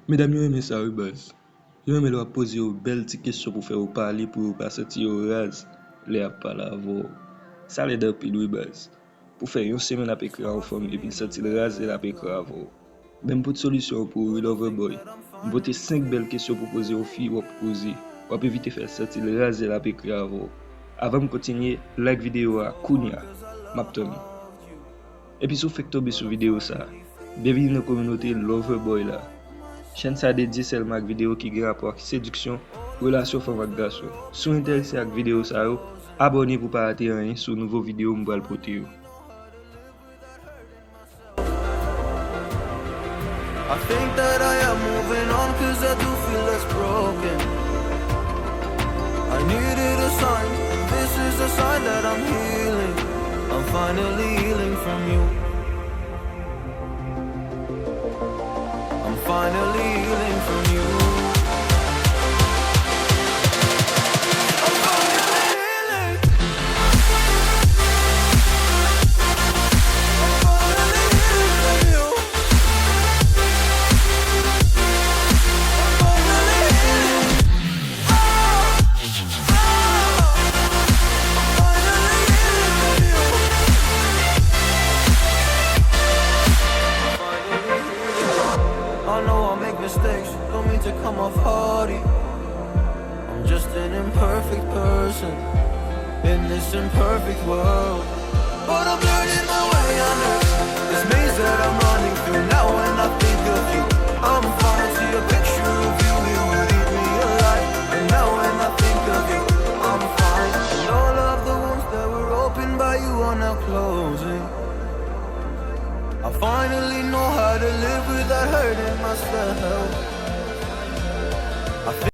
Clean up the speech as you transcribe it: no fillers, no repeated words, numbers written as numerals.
Mesdames, yo eme sa ou baz. Yo eme lo a pose yo bel ti kesyon pou fè ou pale pou ou pa senti yo raz le ap pale avon. Sa le de pil ou baz. Pou fè yon semen ap ekre an fòm epi senti le raz le ap ekre avon. Ben pou de solusyon pou ou lover boy. Mbote 5 bel kesyon pou pose yo fi wap pose. Wap evite fè senti le raz le ap ekre avon. Avan m kontinye, like video a kounya. Map ton. Epi sou fèk tobe sou video sa. Bienvenue nan kominote lover boy la. Chaîne sa dédié seulement ak vidéo qui gen rapport ak séduction, relation femme ak garçon. Si vous intéressé ak vidéo sa yo, abonnez pour pas rater rien sur nouveau vidéo m'bral pote yo. I think that I am moving on cause I do feel less broken. I needed a sign, this is a sign that I'm healing. I'm finally healing from you. I'm finally healing from you. I'm finally healing. I'm finally healing from you. I'm finally healing. Oh, oh. I'm finally healing from you. I know I make mistakes, don't mean to come off hardy. I'm just an imperfect person in this imperfect world. But I'm learning my way under this maze that I'm running through. Now when I think of you, I'm fine. See a picture of you, it would eat me alive. And now when I think of you, I'm fine. And all of the wounds that were opened by you are now closing. I finally know how to live without hurting myself.